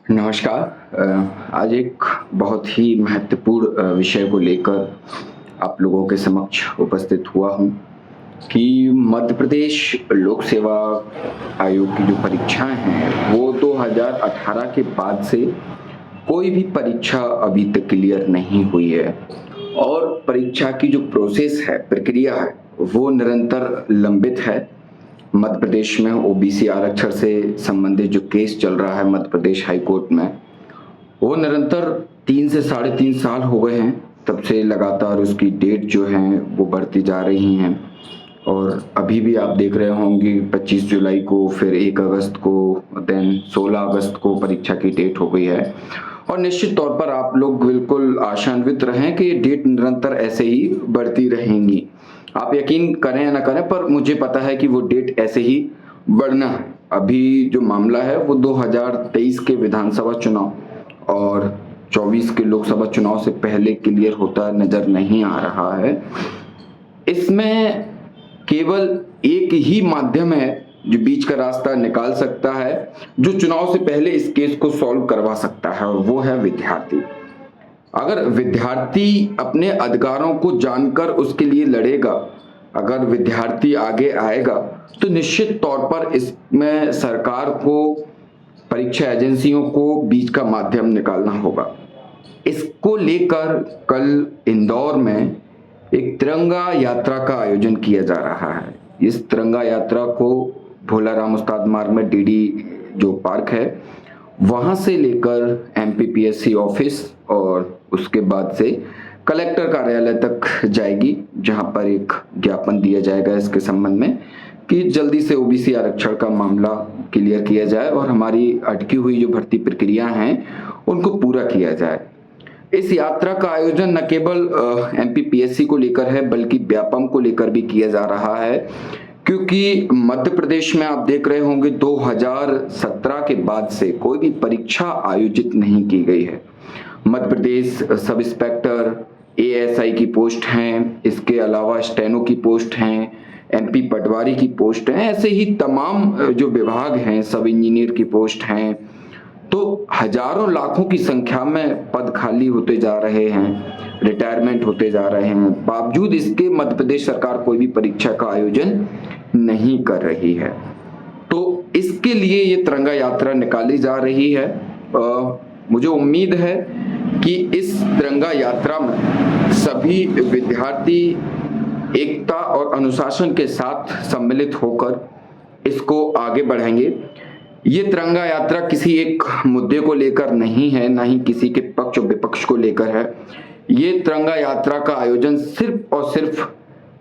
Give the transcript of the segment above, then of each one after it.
नमस्कार। आज एक बहुत ही महत्वपूर्ण विषय को लेकर आप लोगों के समक्ष उपस्थित हुआ हूँ कि मध्य प्रदेश लोक सेवा आयोग की जो परीक्षाएं हैं वो 2018 के बाद से कोई भी परीक्षा अभी तक क्लियर नहीं हुई है और परीक्षा की जो प्रोसेस है, प्रक्रिया है, वो निरंतर लंबित है। मध्य प्रदेश में ओबीसी आरक्षण से संबंधित जो केस चल रहा है मध्य प्रदेश हाई कोर्ट में, वो निरंतर 3 से 3.5 साल हो गए हैं। तब से लगातार उसकी डेट जो है वो बढ़ती जा रही हैं और अभी भी आप देख रहे होंगे 25 जुलाई को, फिर 1 अगस्त को, देन 16 अगस्त को परीक्षा की डेट हो गई है। और निश्चित तौर पर आप लोग बिल्कुल आशान्वित रहें कि डेट निरंतर ऐसे ही बढ़ती रहेंगी। आप यकीन करें या ना करें, पर मुझे पता है कि वो डेट ऐसे ही बढ़ना है। अभी जो मामला है वो 2023 के विधानसभा चुनाव और 24 के लोकसभा चुनाव से पहले क्लियर होता नजर नहीं आ रहा है। इसमें केवल एक ही माध्यम है जो बीच का रास्ता निकाल सकता है, जो चुनाव से पहले इस केस को सॉल्व करवा सकता है, और वो है विद्यार्थी। अगर विद्यार्थी अपने अधिकारों को जानकर उसके लिए लड़ेगा, अगर विद्यार्थी आगे आएगा, तो निश्चित तौर पर इसमें सरकार को, परीक्षा एजेंसियों को बीच का माध्यम निकालना होगा। इसको लेकर कल इंदौर में एक तिरंगा यात्रा का आयोजन किया जा रहा है। इस तिरंगा यात्रा को भोलाराम उस्ताद मार्ग में डीडी जो पार्क है वहां से लेकर एमपीपीएससी ऑफिस और उसके बाद से कलेक्टर कार्यालय तक जाएगी, जहां पर एक ज्ञापन दिया जाएगा इसके संबंध में कि जल्दी से ओबीसी आरक्षण का मामला क्लियर किया जाए और हमारी अटकी हुई जो भर्ती प्रक्रिया हैं उनको पूरा किया जाए। इस यात्रा का आयोजन न केवल एमपीपीएससी को लेकर है बल्कि व्यापम को लेकर भी किया जा रहा है, क्योंकि मध्य प्रदेश में आप देख रहे होंगे 2017 के बाद से कोई भी परीक्षा आयोजित नहीं की गई है। Madhya Pradesh sub inspector, ASI की पोस्ट हैं, इसके अलावा स्टेनो की पोस्ट हैं, एमपी पटवारी की पोस्ट हैं, ऐसे ही तमाम जो विभाग हैं, सब इंजीनियर की पोस्ट हैं। तो हजारों लाखों की संख्या में पद खाली होते जा रहे हैं, रिटायरमेंट होते जा रहे हैं, बावजूद इसके मध्य प्रदेश सरकार कोई भी परीक्षा का आयोजन नहीं कर रही है। तो इसके लिए ये तिरंगा यात्रा निकाली जा रही है। मुझे उम्मीद है कि इस तिरंगा यात्रा में सभी विद्यार्थी एकता और अनुशासन के साथ सम्मिलित होकर इसको आगे बढ़ाएंगे। ये तिरंगा यात्रा किसी एक मुद्दे को लेकर नहीं है, ना ही किसी के पक्ष और विपक्ष को लेकर है। ये तिरंगा यात्रा का आयोजन सिर्फ और सिर्फ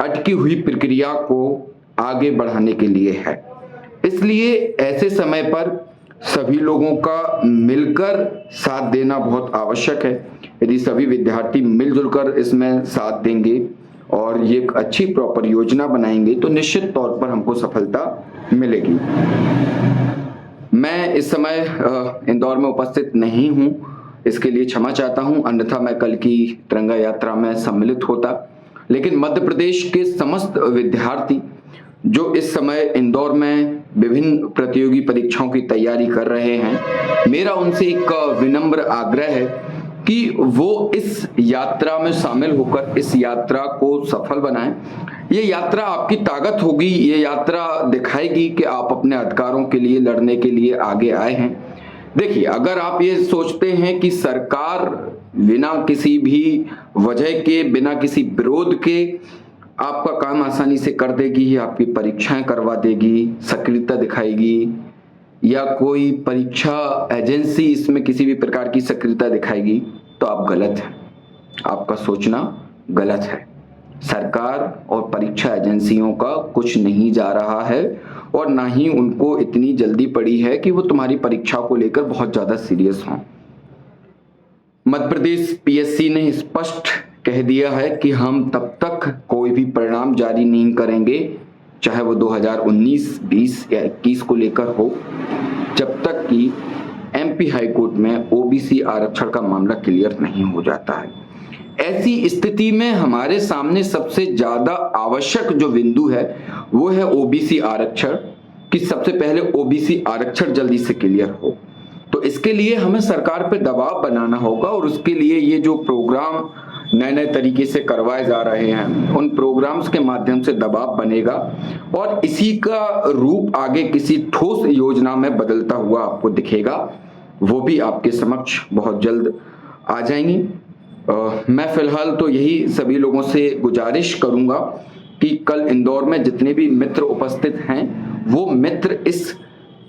अटकी हुई प्रक्रिया को आगे बढ़ाने के लिए है। इसलिए ऐसे समय पर सभी लोगों का मिलकर साथ देना बहुत आवश्यक है। यदि सभी विद्यार्थी मिलजुल कर इसमें साथ देंगे और ये एक अच्छी प्रॉपर योजना बनाएंगे तो निश्चित तौर पर हमको सफलता मिलेगी। मैं इस समय इंदौर में उपस्थित नहीं हूं, इसके लिए क्षमा चाहता हूं, अन्यथा मैं कल की तिरंगा यात्रा में सम्मिलित होता। लेकिन मध्य प्रदेश के समस्त विद्यार्थी जो इस समय इंदौर में विभिन्न प्रतियोगी परीक्षाओं की तैयारी कर रहे हैं, मेरा उनसे एक विनम्र आग्रह है कि वो इस यात्रा में शामिल होकर इस यात्रा को सफल बनाएं। ये यात्रा आपकी ताकत होगी, ये यात्रा दिखाएगी कि आप अपने अधिकारों के लिए लड़ने के लिए आगे आए हैं। देखिए, अगर आप ये सोचते हैं कि सरकार बिना किसी भी वजह के, बिना किसी विरोध के आपका काम आसानी से कर देगी, आपकी परीक्षाएं करवा देगी, सक्रियता दिखाएगी, या कोई परीक्षा एजेंसी इसमें किसी भी प्रकार की सक्रियता दिखाएगी, तो आप गलत हैं। आपका सोचना गलत है। सरकार और परीक्षा एजेंसियों का कुछ नहीं जा रहा है और ना ही उनको इतनी जल्दी पड़ी है कि वो तुम्हारी परीक्षा को लेकर बहुत ज्यादा सीरियस हों। मध्य प्रदेश पीएससी ने स्पष्ट कह दिया है कि हम तब तक कोई भी परिणाम जारी नहीं करेंगे, चाहे वो 2019, 20 या 21 को लेकर हो, जब तक कि एमपी हाई कोर्ट में ओबीसी आरक्षण का मामला क्लियर नहीं हो जाता है। ऐसी स्थिति में हमारे सामने सबसे ज्यादा आवश्यक जो बिंदु है वो है ओबीसी आरक्षण, कि सबसे पहले ओबीसी आरक्षण जल्दी से क्लियर हो। तो तो इसके लिए हमें सरकार पे दबाव बनाना होगा और उसके लिए ये जो प्रोग्राम नए नए तरीके से करवाए जा रहे हैं उन प्रोग्राम्स के माध्यम से दबाव बनेगा और इसी का रूप आगे किसी ठोस योजना में बदलता हुआ आपको दिखेगा। वो भी आपके समक्ष बहुत जल्द आ जाएंगी। मैं फिलहाल तो यही सभी लोगों से गुजारिश करूंगा कि कल इंदौर में जितने भी मित्र उपस्थित हैं वो मित्र इस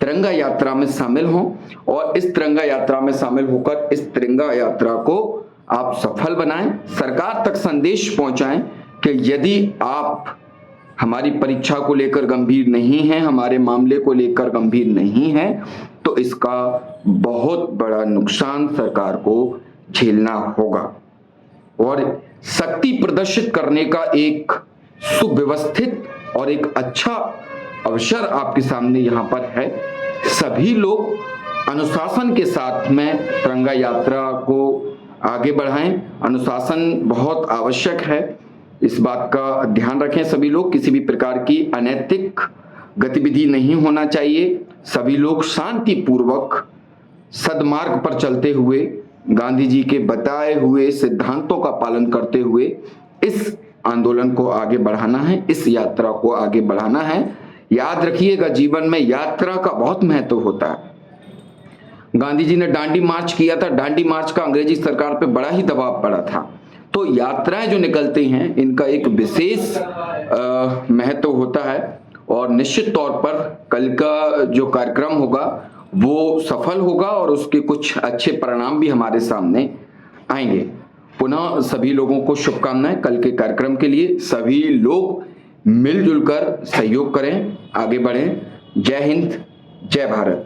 तिरंगा यात्रा में शामिल हों और इस तिरंगा यात्रा में शामिल होकर इस तिरंगा यात्रा को आप सफल बनाएं, सरकार तक संदेश पहुंचाएं कि यदि आप हमारी परीक्षा को लेकर गंभीर नहीं हैं, हमारे मामले को लेकर गंभीर नहीं हैं, तो इसका बहुत बड़ा नुकसान सरकार को झेलना होगा। और शक्ति प्रदर्शित करने का एक सुव्यवस्थित और एक अच्छा अवसर आपके सामने यहाँ पर है। सभी लोग अनुशासन के साथ में तिरंगा यात्रा को आगे बढ़ाएं। अनुशासन बहुत आवश्यक है, इस बात का ध्यान रखें। सभी लोग, किसी भी प्रकार की अनैतिक गतिविधि नहीं होना चाहिए। सभी लोग शांतिपूर्वक सद्मार्ग पर चलते हुए गांधी जी के बताए हुए सिद्धांतों का पालन करते हुए इस आंदोलन को आगे बढ़ाना है, इस यात्रा को आगे बढ़ाना है। याद रखिएगा, जीवन में यात्रा का बहुत महत्व होता है। गांधी जी ने दांडी मार्च किया था, दांडी मार्च का अंग्रेजी सरकार पे बड़ा ही दबाव पड़ा था। तो यात्राएं जो निकलती हैं इनका एक विशेष महत्व होता है और निश्चित तौर पर कल का जो कार्यक्रम होगा वो सफल होगा और उसके कुछ अच्छे परिणाम भी हमारे सामने आएंगे। पुनः सभी लोगों को शुभकामनाएं कल के कार्यक्रम के लिए। सभी लोग मिलजुल कर सहयोग करें, आगे बढ़ें। जय हिंद, जय भारत।